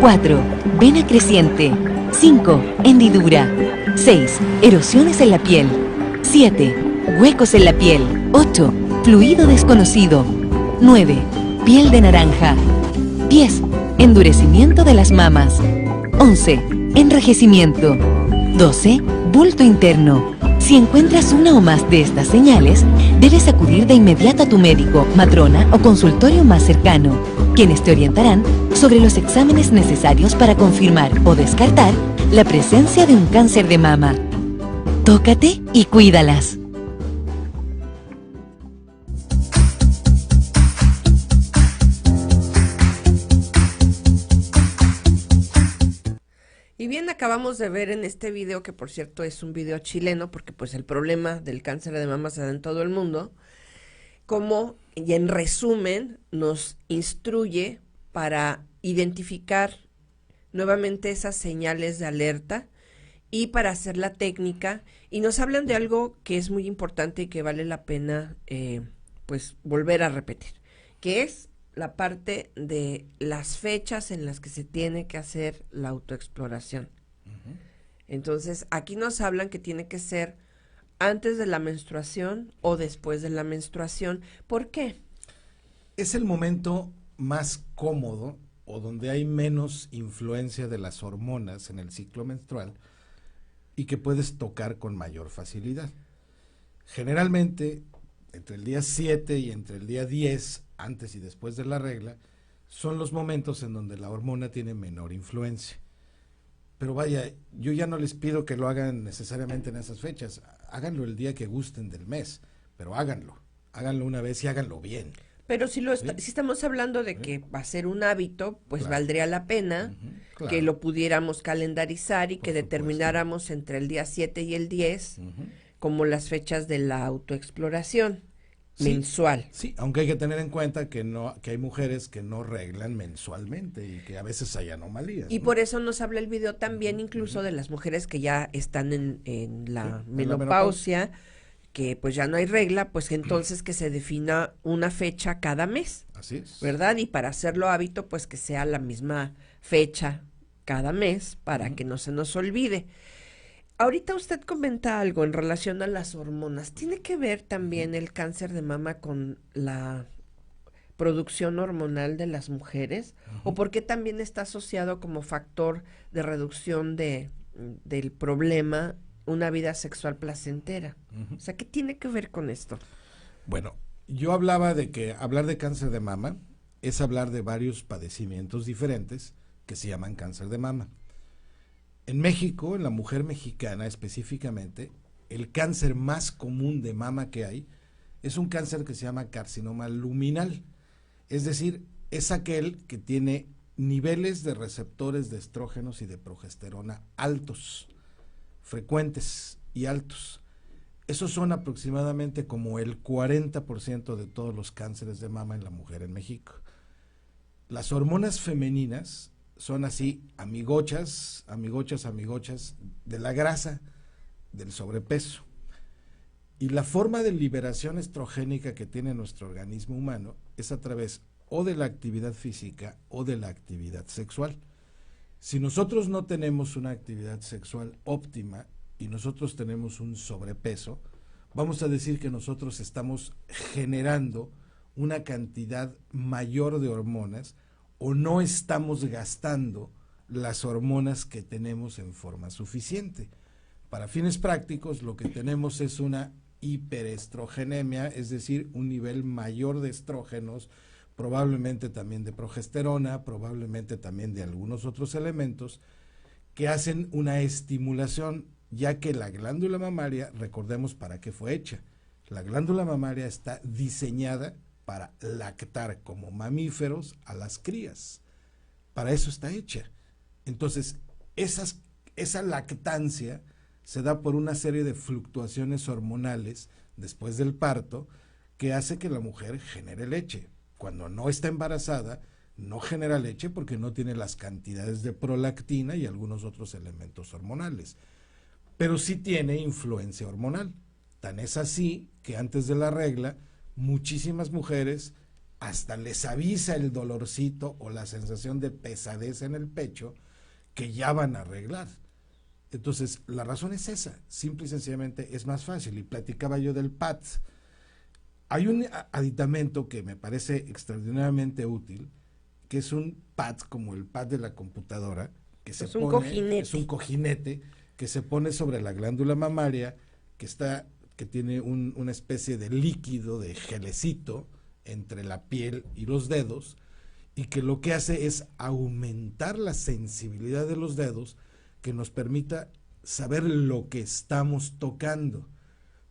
4. Vena creciente. 5. Hendidura. 6. Erosiones en la piel. 7. Huecos en la piel. 8. Fluido desconocido. 9. Piel de naranja. 10. Endurecimiento de las mamas. 11. Enrojecimiento. 12. Bulto interno. Si encuentras una o más de estas señales, debes acudir de inmediato a tu médico, matrona o consultorio más cercano, quienes te orientarán sobre los exámenes necesarios para confirmar o descartar la presencia de un cáncer de mama. Tócate y cuídalas. Y bien, acabamos de ver en este video, que por cierto es un video chileno, porque pues el problema del cáncer de mama se da en todo el mundo, como, y en resumen, nos instruye para identificar nuevamente esas señales de alerta y para hacer la técnica, y nos hablan de algo que es muy importante y que vale la pena pues volver a repetir, que es la parte de las fechas en las que se tiene que hacer la autoexploración. Entonces, aquí nos hablan que tiene que ser antes de la menstruación o después de la menstruación. ¿Por qué? Es el momento más cómodo o donde hay menos influencia de las hormonas en el ciclo menstrual y que puedes tocar con mayor facilidad. Generalmente, entre el día 7 y entre el día 10, antes y después de la regla, son los momentos en donde la hormona tiene menor influencia. Pero vaya, yo ya no les pido que lo hagan necesariamente en esas fechas, háganlo el día que gusten del mes, pero háganlo una vez y háganlo bien. Pero si si estamos hablando de que va a ser un hábito, pues Claro. valdría la pena Claro. que lo pudiéramos calendarizar y Por que supuesto. determináramos entre el día 7 y el 10 como las fechas de la autoexploración Sí. mensual. Sí, aunque hay que tener en cuenta que hay mujeres que no reglan mensualmente y que a veces hay anomalías. Y ¿no? por eso nos habla el video también incluso de las mujeres que ya están en la Sí, en la menopausia, que pues ya no hay regla, pues entonces que se defina una fecha cada mes, Así es. ¿verdad? Y para hacerlo hábito, pues que sea la misma fecha cada mes para que no se nos olvide. Ahorita usted comenta algo en relación a las hormonas. ¿Tiene que ver también el cáncer de mama con la producción hormonal de las mujeres? ¿O por qué también está asociado como factor de reducción del problema una vida sexual placentera? O sea, ¿qué tiene que ver con esto? Bueno, yo hablaba de que hablar de cáncer de mama es hablar de varios padecimientos diferentes que se llaman cáncer de mama. En México, en la mujer mexicana específicamente, el cáncer más común de mama que hay es un cáncer que se llama carcinoma luminal. Es decir, es aquel que tiene niveles de receptores de estrógenos y de progesterona altos, frecuentes y altos. Esos son aproximadamente como el 40% de todos los cánceres de mama en la mujer en México. Las hormonas femeninas son así amigochas de la grasa, del sobrepeso. Y la forma de liberación estrogénica que tiene nuestro organismo humano es a través o de la actividad física o de la actividad sexual. Si nosotros no tenemos una actividad sexual óptima y nosotros tenemos un sobrepeso, vamos a decir que nosotros estamos generando una cantidad mayor de hormonas o no estamos gastando las hormonas que tenemos en forma suficiente. Para fines prácticos, lo que tenemos es una hiperestrogenemia, es decir, un nivel mayor de estrógenos, probablemente también de progesterona, probablemente también de algunos otros elementos que hacen una estimulación, ya que la glándula mamaria, recordemos para qué fue hecha. La glándula mamaria está diseñada para lactar como mamíferos a las crías. Para eso está hecha. Entonces, esa lactancia se da por una serie de fluctuaciones hormonales después del parto que hace que la mujer genere leche. Cuando no está embarazada, no genera leche porque no tiene las cantidades de prolactina y algunos otros elementos hormonales. Pero sí tiene influencia hormonal. Tan es así que antes de la regla, muchísimas mujeres hasta les avisa el dolorcito o la sensación de pesadez en el pecho que ya van a arreglar. Entonces, la razón es esa, simple y sencillamente es más fácil. Y platicaba yo del PAD. Hay un aditamento que me parece extraordinariamente útil, que es un pad como el pad de la computadora, que se pone, cojinete. Es un cojinete que se pone sobre la glándula mamaria, que tiene una especie de líquido, de gelecito entre la piel y los dedos, y que lo que hace es aumentar la sensibilidad de los dedos, que nos permita saber lo que estamos tocando.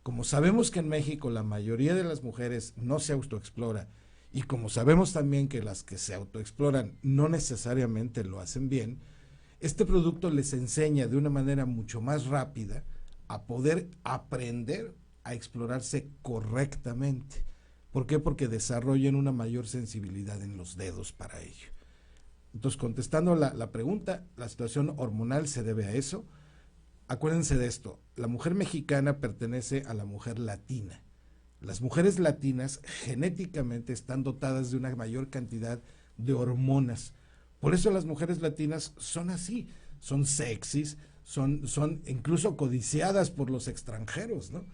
Como sabemos que en México la mayoría de las mujeres no se autoexplora, y como sabemos también que las que se autoexploran no necesariamente lo hacen bien, este producto les enseña de una manera mucho más rápida a poder aprender a explorarse correctamente. ¿Por qué? Porque desarrollan una mayor sensibilidad en los dedos para ello. Entonces, contestando la pregunta, la situación hormonal se debe a eso. Acuérdense de esto, la mujer mexicana pertenece a la mujer latina. Las mujeres latinas genéticamente están dotadas de una mayor cantidad de hormonas. Por eso las mujeres latinas son así, son sexys, son incluso codiciadas por los extranjeros, ¿no?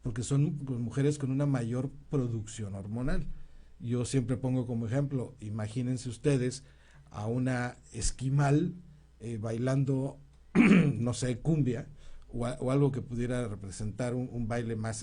Porque son mujeres con una mayor producción hormonal. Yo siempre pongo como ejemplo, imagínense ustedes a una esquimal bailando, no sé, cumbia, o algo que pudiera representar un baile más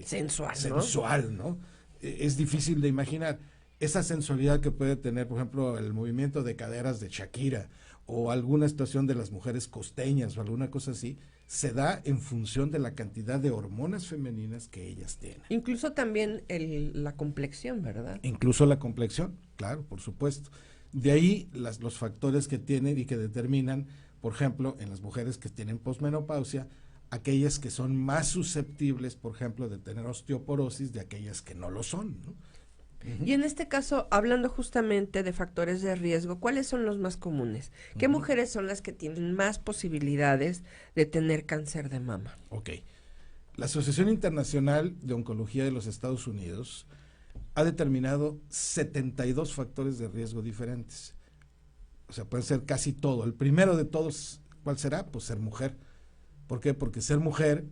sensual, ¿no? Es difícil de imaginar esa sensualidad que puede tener, por ejemplo, el movimiento de caderas de Shakira o alguna situación de las mujeres costeñas o alguna cosa así, se da en función de la cantidad de hormonas femeninas que ellas tienen. Incluso también la complexión, ¿verdad? Incluso la complexión, claro, por supuesto. De ahí los factores que tienen y que determinan, por ejemplo, en las mujeres que tienen posmenopausia, aquellas que son más susceptibles, por ejemplo, de tener osteoporosis de aquellas que no lo son, ¿no? Y en este caso, hablando justamente de factores de riesgo, ¿cuáles son los más comunes? ¿Qué mujeres son las que tienen más posibilidades de tener cáncer de mama? Ok. La Asociación Internacional de Oncología de los Estados Unidos ha determinado 72 factores de riesgo diferentes. O sea, pueden ser casi todo. El primero de todos, ¿cuál será? Pues ser mujer. ¿Por qué? Porque ser mujer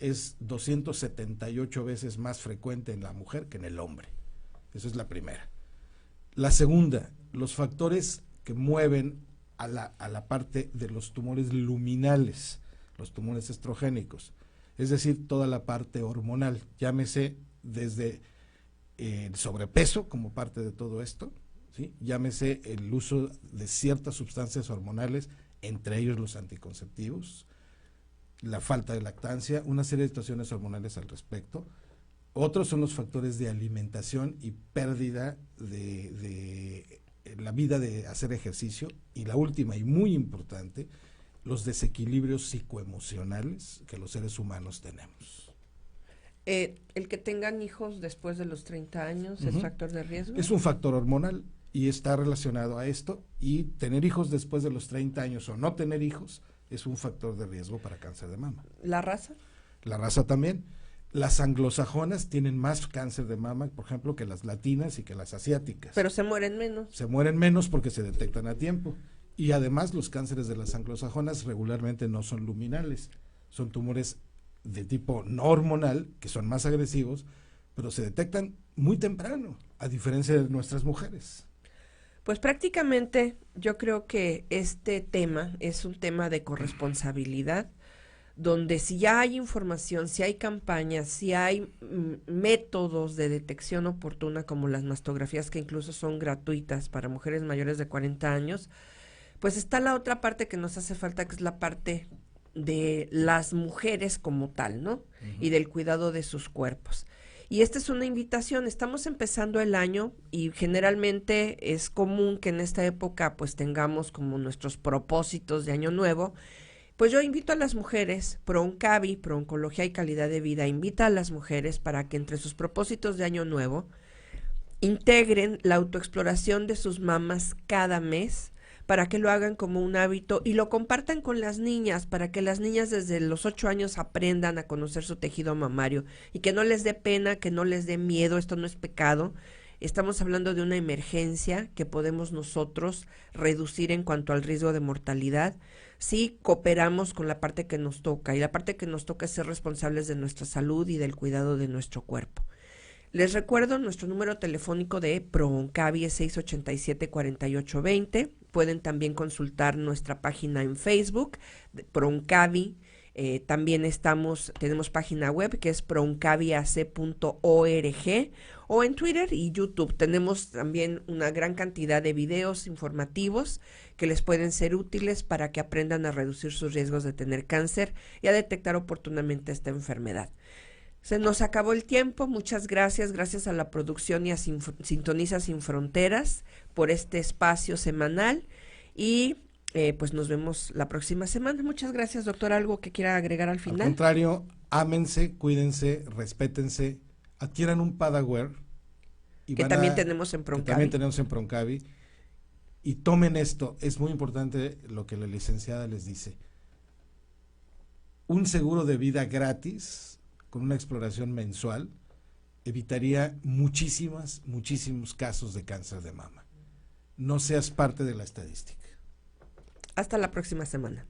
es 278 veces más frecuente en la mujer que en el hombre. Esa es la primera. La segunda, los factores que mueven a la parte de los tumores luminales, los tumores estrogénicos, es decir, toda la parte hormonal, llámese desde el sobrepeso como parte de todo esto, ¿sí? Llámese el uso de ciertas sustancias hormonales, entre ellos los anticonceptivos, la falta de lactancia, una serie de situaciones hormonales al respecto. Otros son los factores de alimentación y pérdida de la vida de hacer ejercicio, y la última y muy importante, los desequilibrios psicoemocionales que los seres humanos tenemos. ¿El que tengan hijos después de los 30 años es factor de riesgo? Es un factor hormonal y está relacionado a esto, y tener hijos después de los 30 años o no tener hijos es un factor de riesgo para cáncer de mama. ¿La raza? La raza también. Las anglosajonas tienen más cáncer de mama, por ejemplo, que las latinas y que las asiáticas. Pero se mueren menos. Se mueren menos porque se detectan a tiempo. Y además los cánceres de las anglosajonas regularmente no son luminales, son tumores de tipo no hormonal, que son más agresivos, pero se detectan muy temprano, a diferencia de nuestras mujeres. Pues prácticamente yo creo que este tema es un tema de corresponsabilidad, donde si ya hay información, si hay campañas, si hay métodos de detección oportuna como las mastografías, que incluso son gratuitas para mujeres mayores de 40 años, pues está la otra parte que nos hace falta, que es la parte de las mujeres como tal, ¿no? Y del cuidado de sus cuerpos. Y esta es una invitación, estamos empezando el año y generalmente es común que en esta época pues tengamos como nuestros propósitos de año nuevo. Pues yo invito a las mujeres, ProOncavi, Prooncología y Calidad de Vida, invita a las mujeres para que entre sus propósitos de año nuevo integren la autoexploración de sus mamas cada mes, para que lo hagan como un hábito y lo compartan con las niñas, para que las niñas desde los 8 años aprendan a conocer su tejido mamario y que no les dé pena, que no les dé miedo. Esto no es pecado. Estamos hablando de una emergencia que podemos nosotros reducir en cuanto al riesgo de mortalidad si cooperamos con la parte que nos toca, y la parte que nos toca es ser responsables de nuestra salud y del cuidado de nuestro cuerpo. Les recuerdo nuestro número telefónico de ProOncavi es 687-4820. Pueden también consultar nuestra página en Facebook, ProOncavi. También tenemos página web que es prooncaviac.org, o en Twitter y YouTube. Tenemos también una gran cantidad de videos informativos que les pueden ser útiles para que aprendan a reducir sus riesgos de tener cáncer y a detectar oportunamente esta enfermedad. Se nos acabó el tiempo. Muchas gracias. Gracias a la producción y a Sintoniza Sin Fronteras por este espacio semanal. Y pues nos vemos la próxima semana. Muchas gracias, doctor. ¿Algo que quiera agregar al final? Al contrario, ámense, cuídense, respétense, adquieran un Padawer. Que también tenemos en ProOncavi. También tenemos en ProOncavi. Y tomen esto. Es muy importante lo que la licenciada les dice. Un seguro de vida gratis con una exploración mensual evitaría muchísimos casos de cáncer de mama. No seas parte de la estadística. Hasta la próxima semana.